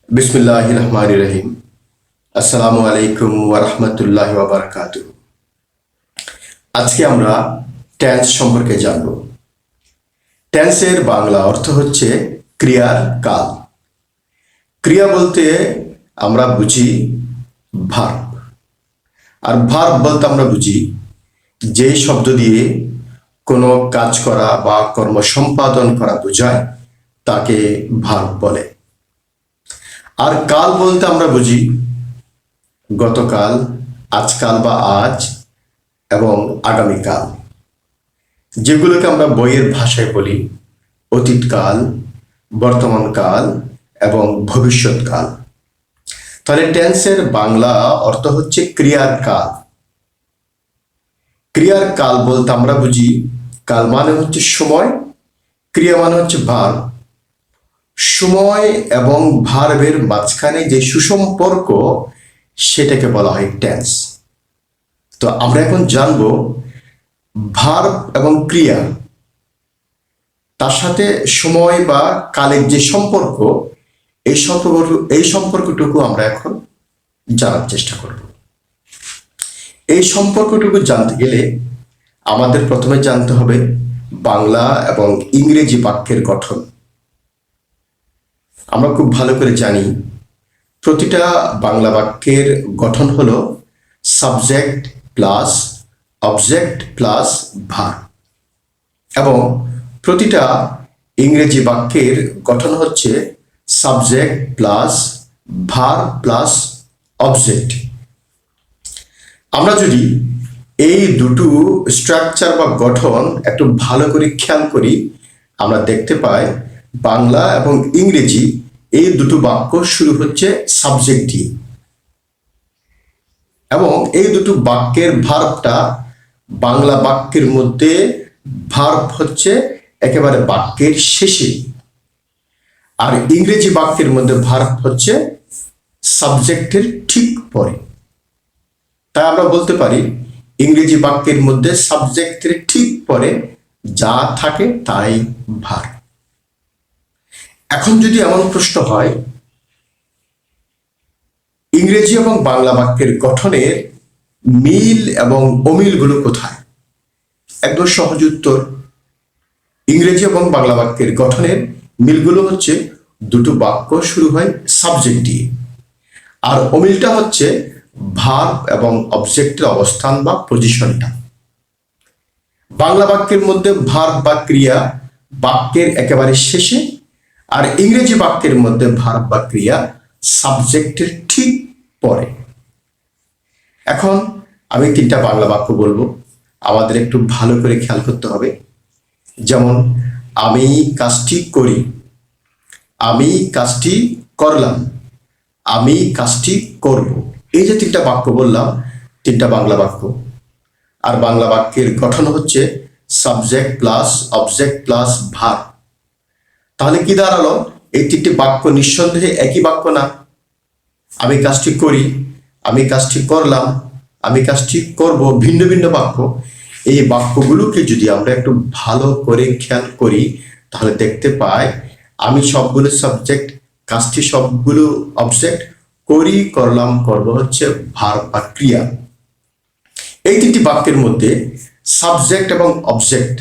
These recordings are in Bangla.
বিসমিল্লাহির রহমানির রহিম। আসসালামু আলাইকুম ওয়া রাহমাতুল্লাহি ওয়া বারাকাতুহু। আজকে আমরা টেন্স সম্পর্কে জানব। টেন্সের বাংলা অর্থ হচ্ছে ক্রিয়ার কাল। ক্রিয়া বলতে আমরা বুঝি ভার্ব, আর ভার্ব বলতে আমরা বুঝি যে শব্দ দিয়ে কোনো কাজ করা বা কর্ম সম্পাদন করা বোঝায় তাকে ভার্ব বলে। আর কাল বলতে আমরা বুঝি গতকাল, আজকাল বা আজ এবং আগামীকাল, যেগুলোকে আমরা বইয়ের ভাষায় বলি অতীতকাল, বর্তমানকাল এবং ভবিষ্যৎকাল। তাহলে টেন্সের বাংলা অর্থ হচ্ছে ক্রিয়ার কাল। ক্রিয়ার কাল বলতে আমরা বুঝি কাল মানে হচ্ছে সময়, ক্রিয়া মানে হচ্ছে ভার্ব। সময় এবং ভার্বের মাঝখানে যে সুসম্পর্ক সেটাকে বলা হয় টেন্স। তো আমরা এখন জানব ভার্ব এবং ক্রিয়া, তার সাথে সময় বা কালের যে সম্পর্ক, এই সম্পর্কটুকু আমরা এখন জানার চেষ্টা করব। এই সম্পর্কটুকু জানতে গেলে আমাদের প্রথমে জানতে হবে বাংলা এবং ইংরেজি বাক্যের গঠন। আমরা খুব ভালো করে জানি প্রতিটা বাংলা বাক্যের গঠন হলো subject plus object plus verb, এবং প্রতিটা ইংরেজি বাক্যের গঠন হচ্ছে subject plus verb plus object. আমরা যদি এই দুটো স্ট্রাকচার বা গঠন একটু ভালো করে খেয়াল করি, আমরা দেখতে পাই বাংলা এবং ইংরেজি এই দুটো বাক্য শুরু হচ্ছে সাবজেক্ট দিয়ে, এবং এই দুটো বাক্যের ভার্বটা বাংলা বাক্যের মধ্যে ভার্ব হচ্ছে একেবারে বাক্যের শেষে, আর ইংরেজি বাক্যের মধ্যে ভার্ব হচ্ছে সাবজেক্টের ঠিক পরে। তাই আমরা বলতে পারি ইংরেজি বাক্যের মধ্যে সাবজেক্টের ঠিক পরে যা থাকে তাই ভার্ব। এখন যদি এমন প্রশ্ন হয় ইংরেজি এবং বাংলা বাক্যের গঠনের মিল এবং অমিলগুলো কোথায়, একদম সহজ উত্তর, ইংরেজি এবং বাংলা বাক্যের গঠনের মিলগুলো হচ্ছে দুটো বাক্য শুরু হয় সাবজেক্ট দিয়ে, আর অমিলটা হচ্ছে ভার্ব এবং অবজেক্টের অবস্থান বা পজিশনটা। বাংলা বাক্যের মধ্যে ভার্ব বা ক্রিয়া বাক্যের একেবারে শেষে, আর ইংরেজি বাক্যের মধ্যে ভার্ব বা ক্রিয়া সাবজেক্টের ঠিক পরে। এখন আমি তিনটা বাংলা বাক্য বলবো, আমাদের একটু ভালো করে খেয়াল করতে হবে। যেমন আমি কাজটি করি, আমি কাজটি করলাম, আমি কাজটি করব। এই যে তিনটা বাক্য বললাম, তিনটা বাংলা বাক্য, আর বাংলা বাক্যের গঠন হচ্ছে subject plus object plus verb. তাহলে কি দাঁড়ালো, এই তিনটি বাক্য নিঃসন্দেহে একই বাক্য না? আমি কাজটি করি, আমি কাজটি করলাম, আমি কাজটি করব, ভিন্ন ভিন্ন বাক্য। এই বাক্যগুলোকে যদি আমরা একটু ভালো করে খেয়াল করি তাহলে দেখতে পাই আমি সবগুলো সাবজেক্ট, কাজটি সবগুলো অবজেক্ট, করি, করলাম, করব হচ্ছে ভার্ব বা ক্রিয়া। এই তিনটি বাক্যের মধ্যে সাবজেক্ট এবং অবজেক্ট,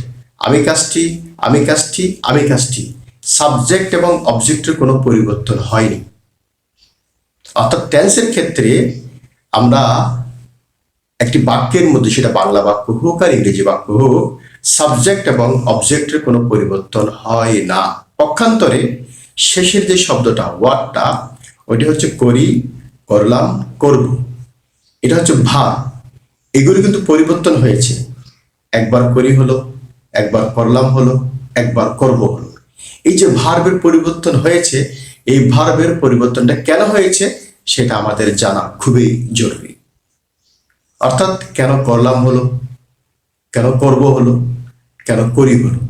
আমি কাজটি, আমি কাজটি, আমি কাজটি, সাবজেক্ট এবং অবজেক্টের কোনো পরিবর্তন হয়নি। অর্থাৎ টেন্সের ক্ষেত্রে আমরা একটি বাক্যের মধ্যে, সেটা বাংলা বাক্য হোক আর ইংরেজি বাক্য হোক, সাবজেক্ট এবং অবজেক্টের কোনো পরিবর্তন হয় না। পক্ষান্তরে শেষের যে শব্দটা, ওয়ার্ডটা, ওইটা হচ্ছে করি, করলাম, করব, এটা হচ্ছে ভার্ব। এগুলো কিন্তু পরিবর্তন হয়েছে, একবার করি হলো, একবার করলাম হলো, একবার করব হলো। এই যে ভার্বের পরিবর্তন হয়েছে, এই ভার্বের পরিবর্তনটা কেন হয়েছে সেটা আমাদের জানা খুবই জরুরি। অর্থাৎ কেন করলাম হলো, কেন করব হলো, কেন করি হলো,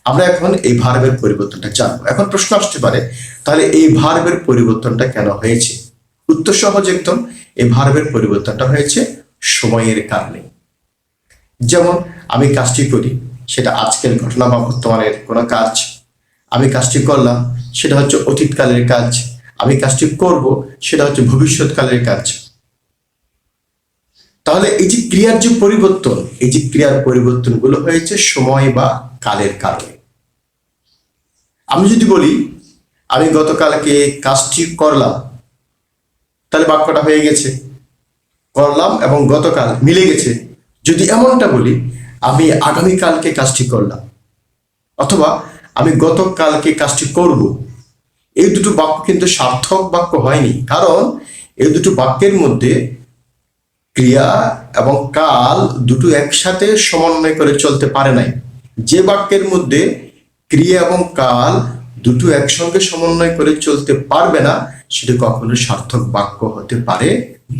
আমরা এখন এই ভার্বের পরিবর্তনটা জানবো। এখন প্রশ্ন আসতে পারে তাহলে এই ভার্বের পরিবর্তনটা কেন হয়েছে? উত্তর সহজ একদম, এই ভার্বের পরিবর্তনটা হয়েছে সময়ের কারণে। যেমন আমি কাজটি করি, সেটা আজকের ঘটনা বা বর্তমানের কোনো কাজ। আমি কাজটি করলাম, সেটা হচ্ছে অতীতকালের কাজ। আমি কাজটি করব, সেটা হচ্ছে ভবিষ্যৎকালের কাজ। তাহলে এই যে ক্রিয়ার যে পরিবর্তন, এই যে ক্রিয়ার পরিবর্তনগুলো হয়েছে সময় বা কালের কারণে। আমি যদি বলি আমি গতকালকে কাজটি করলাম, তাহলে বাক্যটা হয়ে গেছে করলাম এবং গতকাল মিলে গেছে। যদি এমনটা বলি আমি আগামীকালকে কাজটি করলাম অথবা আমি গতকালকে কাজটি করব, এই দুটো বাক্য কিন্তু সার্থক বাক্য হয়নি, কারণ এই দুটো বাক্যের মধ্যে ক্রিয়া এবং কাল দুটো একসাথে সমন্বয় করে চলতে পারে নাই। যে বাক্যের মধ্যে ক্রিয়া এবং কাল দুটো একসঙ্গে সমন্বয় করে চলতে পারবে না, সেটা কখনো সার্থক বাক্য হতে পারে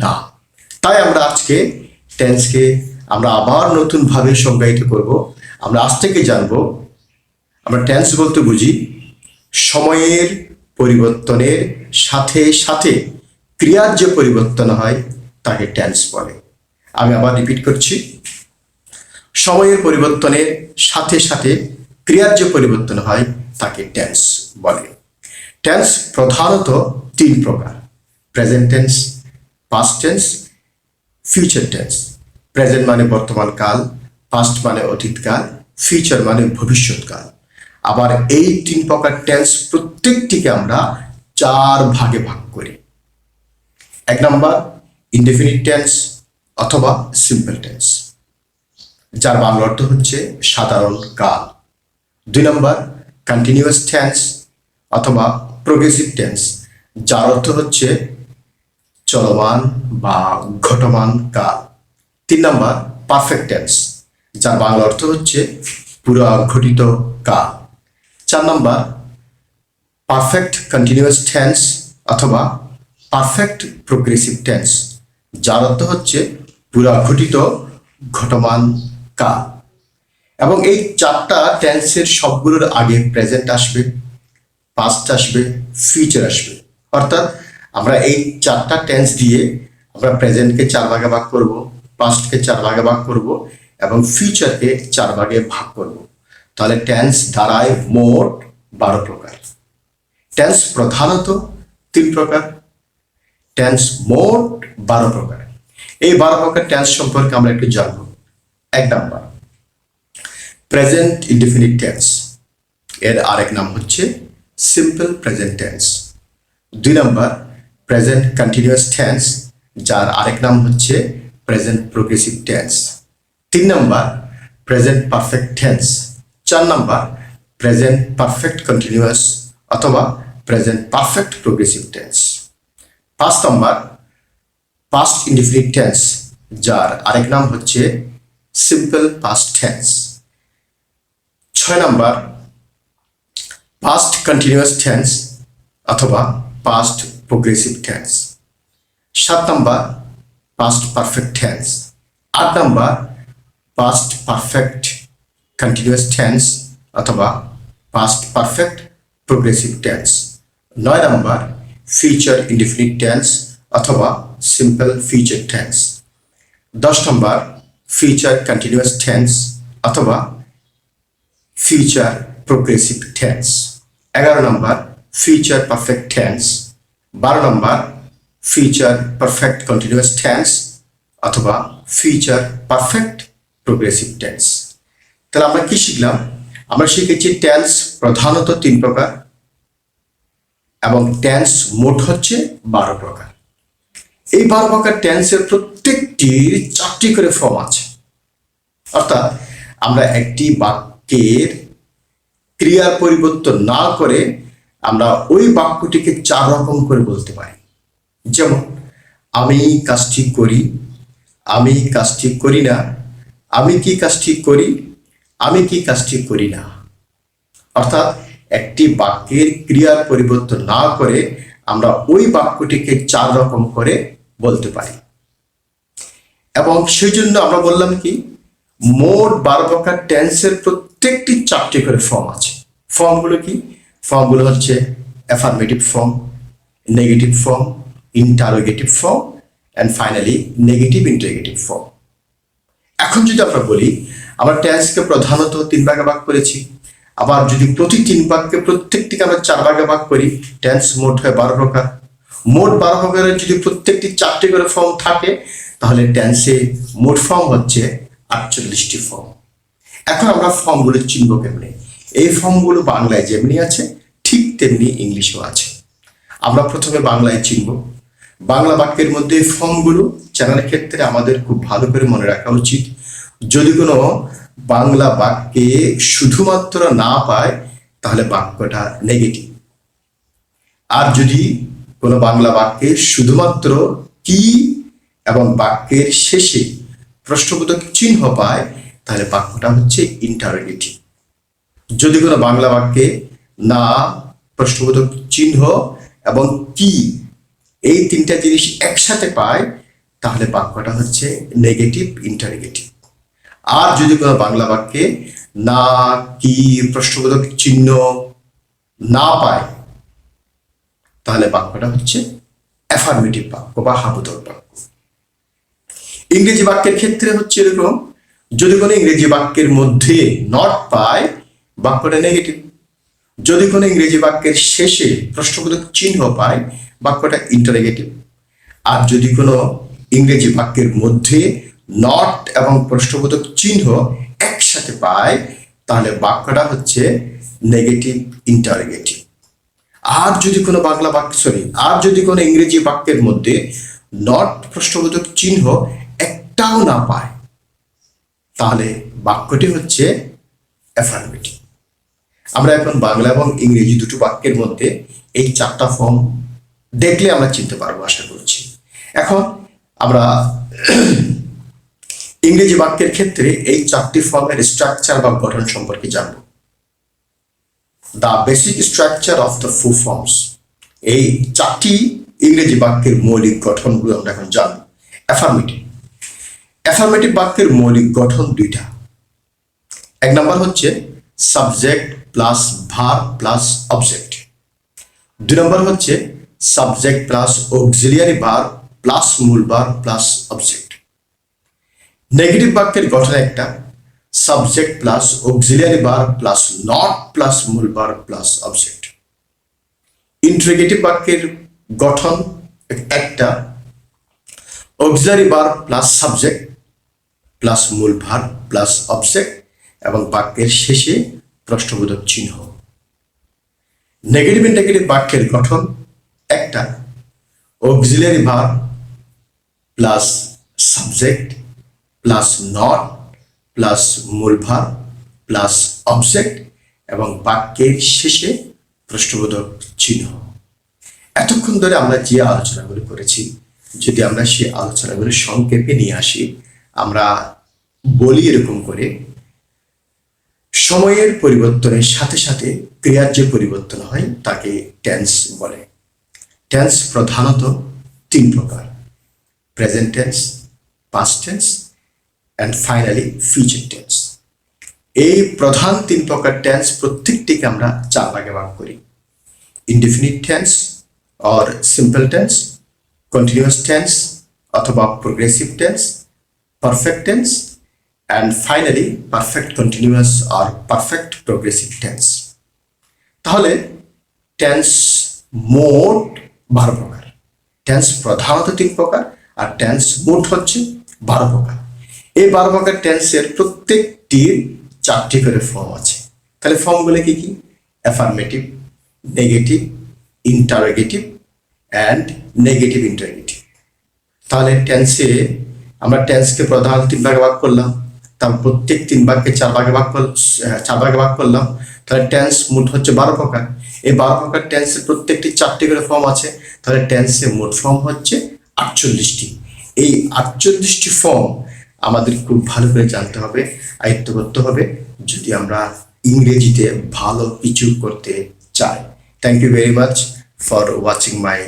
না। তাই আমরা আজকে টেন্সকে আমরা আবার নতুনভাবে সংজ্ঞায়িত করব। আমরা আজ থেকে জানবো আমরা টেন্স বলতে বুঝি সময়ের পরিবর্তনের সাথে সাথে ক্রিয়ার যে পরিবর্তন হয় তাকে টেন্স বলে। আমি আবার রিপিট করছি, সময়ের পরিবর্তনের সাথে সাথে ক্রিয়ার যে পরিবর্তন হয় তাকে টেন্স বলে। টেন্স প্রধানত তিন প্রকার: present tense, past tense, future tense. Present মানে বর্তমান কাল, পাস্ট মানে অতীতকাল, ফিউচার মানে ভবিষ্যৎকাল। আবার এই তিন প্রকার টেন্স প্রত্যেকটিকে আমরা চার ভাগে ভাগ করি। এক নাম্বার ইনডেফিনিট টেন্স অথবা সিম্পল টেন্স, যার বাংলা অর্থ হচ্ছে সাধারণ কাল। দুই নম্বর কন্টিনিউয়াস টেন্স অথবা প্রোগ্রেসিভ টেন্স, যার অর্থ হচ্ছে চলমান বা ঘটমান কাল। তিন নম্বর পারফেক্ট টেন্স, যার বাংলা অর্থ হচ্ছে পুরা ঘটিত কাল। চার নম্বর পারফেক্ট কন্টিনিউয়াস টেন্স অথবা পারফেক্ট প্রোগ্রেসিভ টেন্স, যার অর্থ হচ্ছে পুরা ঘটিত ঘটমান কাল। এবং এই চারটা টেন্সের সবগুলোর আগে প্রেজেন্ট আসবে, পাস্ট আসবে, ফিউচার আসবে। অর্থাৎ আমরা এই চারটা টেন্স দিয়ে আমরা প্রেজেন্টকে চার ভাগে ভাগ করব, পাস্টকে চার ভাগে ভাগ করব এবং ফিউচারকে চার ভাগে ভাগ করব। তাহলে টেন্স দাঁড়ায় মোট 12 প্রকার। টেন্স প্রধানত তিন প্রকার, টেন্স মোট 12 প্রকার। এই 12 প্রকার টেন্স সম্পর্কে আমরা একটু জানব। এক নাম্বার প্রেজেন্ট ইনডেফিনিট টেন্স, এর আরেক নাম হচ্ছে সিম্পল প্রেজেন্ট টেন্স। দুই নাম্বার প্রেজেন্ট কন্টিনিউয়াস টেন্স, যার আরেক নাম হচ্ছে প্রেজেন্ট প্রোগ্রেসিভ টেন্স। তিন নাম্বার প্রেজেন্ট পারফেক্ট টেন্স। চার নাম্বার প্রেজেন্ট পারফেক্ট কন্টিনিউয়াস অথবা প্রেজেন্ট পারফেক্ট প্রোগ্রেসিভ টেন্স। পাঁচ নাম্বার পাস্ট ইনডেফিনিট টেন্স, যার আরেক নাম হচ্ছে সিম্পল পাস্ট টেন্স। ছয় নাম্বার পাস্ট কন্টিনিউয়াস টেন্স অথবা পাস্ট প্রোগ্রেসিভ টেন্স। সাত নাম্বার পাস্ট পারফেক্ট টেন্স। আট number past perfect continuous tense অথবা পাস্ট পারফেক্ট প্রোগ্রেসিভ টেন্স। নয় নাম্বার ফিউচার ইনডেফিনিট টেন্স অথবা সিম্পল ফিউচার টেন্স। 10 নম্বর ফিউচার কন্টিনিউয়াস টেন্স অথবা ফিউচার প্রোগ্রেসিভ টেন্স। 11 নম্বর ফিউচার পারফেক্ট টেন্স। 12 নম্বর ফিউচার পারফেক্ট কন্টিনিউয়াস টেন্স অথবা ফিউচার পারফেক্ট প্রোগ্রেসিভ টেন্স। তাহলে আমরা কি শিখলাম? আমরা শিখেছি টেন্স প্রধানত 3 প্রকার এবং টেন্স মোট হচ্ছে 12 প্রকার। এই 12 প্রকার টেন্সের প্রত্যেকটির 4টি করে ফর্ম আছে। অর্থাৎ আমরা একটি বাক্যের ক্রিয়ার পরিবর্তন না করে আমরা ওই বাক্যটিকে 4 রকম করে বলতে পারি। যেমন আমি কাজটি করি, আমি কাজটি করি না, আমি কি কাজটি করি, আমি কি কাজটি করি না। অর্থাৎ একটি বাক্যের ক্রিয়ার পরিবর্তন না করে আমরা ওই বাক্যটিকে 4 রকম করে বলতে পারি। এবং সেই জন্য আমরা বললাম কি মোট 12 প্রকার টেন্সের প্রত্যেকটি 4টি করে ফর্ম আছে। ফর্মগুলো কি? ফর্মগুলো হচ্ছে affirmative form, negative form, interrogative form and finally negative interrogative form. এখন যদি আমরা বলি আমরা টেন্সকে প্রধানত 3 ভাগে ভাগ করেছি। আবার যদি প্রতি 3 বাক্যে প্রত্যেকটিকে আমরা 4 ভাগে ভাগ করি, টেন্স মোট হয় 12 প্রকার। মোট 12 প্রকারের যদি প্রত্যেকটি 4টি করে ফর্ম থাকে, তাহলে টেন্সে মোট ফর্ম হচ্ছে 48টি ফর্ম। এখন আমরা ফর্মগুলো চিনব কেমনে? এই ফর্মগুলো বাংলায় যেমনি আছে ঠিক তেমনি ইংলিশেও আছে। আমরা প্রথমে বাংলায় চিনব। বাংলা বাক্যের মধ্যে এই ফর্মগুলো চেনার ক্ষেত্রে আমাদের খুব ভালো করে মনে রাখা উচিত। যদি কোনো বাংলা বাক্যে শুধুমাত্র না পায়, তাহলে বাক্যটা নেগেটিভ। আর যদি কোনো বাংলা বাক্যে শুধুমাত্র কি এবং বাক্যের শেষে প্রশ্নবোধক চিহ্ন পায়, তাহলে বাক্যটা হচ্ছে ইন্টারোগেটিভ। যদি কোনো বাংলা বাক্যে না, প্রশ্নবোধক চিহ্ন এবং কি এই 3টা জিনিস একসাথে পায়, তাহলে বাক্যটা হচ্ছে নেগেটিভ ইন্টারোগেটিভ। আর যদি কোনো বাংলা বাক্যে না, কি, প্রশ্নবোধক চিহ্ন না পায়, তাহলে বাক্যটা হচ্ছে অ্যাফার্মেটিভ বাক্য বা হাবোধক বাক্য। ইংরেজি বাক্যের ক্ষেত্রে হচ্ছে এরকম, যদি কোনো ইংরেজি বাক্যের মধ্যে নট পায়, বাক্যটা নেগেটিভ। যদি কোনো ইংরেজি বাক্যের শেষে প্রশ্নবোধক চিহ্ন পায়, বাক্যটা ইন্টারোগেটিভ। আর যদি কোনো ইংরেজি বাক্যের মধ্যে নট এবং প্রশ্নবোধক চিহ্ন একসাথে পায়, তাহলে বাক্যটা হচ্ছে নেগেটিভ ইন্টারোগেটিভ। আর যদি কোনো আর যদি কোনো ইংরেজি বাক্যের মধ্যে নট প্রশ্নবোধক চিহ্ন একটাও না পায়, তাহলে বাক্যটি হচ্ছে অ্যাফার্মেটিভ। আমরা এখন বাংলা এবং ইংরেজি দুটো বাক্যের মধ্যে এই 4টা ফর্ম দেখলে আমরা চিনতে পারবো আশা করছি। এখন আমরা ইংরেজি বাক্যের ক্ষেত্রে এই 4টি ফর্মের স্ট্রাকচার বা গঠন সম্পর্কে জানব। The basic structure of the 4 forms. এই 4টি ইংরেজি বাক্যের মৌলিক গঠনগুলো আমরা এখন জানব। অ্যাফার্মেটিভ বাক্যের মৌলিক গঠন 2টা। 1 নম্বর হচ্ছে subject plus verb plus object. 2 নম্বর হচ্ছে subject plus auxiliary verb plus মূল ভার্ব প্লাস অবজেক্ট। নেগেটিভ বাক্যের গঠন একটা, subject plus auxiliary verb plus not plus মূল ভার্ব প্লাস অবজেক্ট। ইন্টারোগেটিভ বাক্যের গঠন একটা, auxiliary verb plus subject plus মূল ভার্ব প্লাস অবজেক্ট এবং বাক্যের শেষে প্রশ্নবোধক চিহ্ন। নেগেটিভ ইন্টারোগেটিভ বাক্যের গঠন একটা, auxiliary verb plus subject plus not plus মূল ভার্ব প্লাস অবজেক্ট এবং বাক্যের শেষে প্রশ্নবোধক চিহ্ন। এতক্ষণ ধরে আমরা যে আলোচনাগুলো করেছি, যদি আমরা সেই আলোচনাগুলো সংক্ষেপে নিয়ে আসি, আমরা বলি এরকম করে, সময়ের পরিবর্তনের সাথে সাথে ক্রিয়ার যে পরিবর্তন হয় তাকে টেন্স বলে। টেন্স প্রধানত 3 প্রকার: present tense, past tense and finally future tense. এই প্রধান 3 প্রকার টেন্স প্রত্যেকটিকে আমরা 4 ভাগে ভাগ করি: indefinite tense or simple tense, continuous tense অথবা progressive tense, perfect tense and finally perfect continuous or perfect progressive tense. তাহলে টেন্স মোট 12 প্রকার। টেন্স প্রধানত 3 প্রকার আর টেন্স মোট হচ্ছে 12 প্রকার। এই 12 প্রকার টেন্সের প্রত্যেকটির 4টি করে ফর্ম আছে। তাহলে ফর্মগুলো কি কি? Affirmative, negative, interrogative and negative interrogative. তাহলে টেন্সে আমরা টেন্সকে প্রধানত 3 ভাগে ভাগ করলাম, তার প্রত্যেক 3 বাক্যে 4 ভাগে ভাগ করলাম। তাহলে টেন্স মোট হচ্ছে 12 প্রকার। এই 12 প্রকার টেন্সের প্রত্যেকটি 4টি করে ফর্ম আছে। তাহলে টেন্সের মোট ফর্ম হচ্ছে 48টি। এই 48টি ফর্ম আমাদের খুব ভালো করে জানতে হবে, আয়ত্ত করতে হবে, যদি আমরা ইংরেজিতে ভালো কিছু করতে চাই। Thank you very much for watching my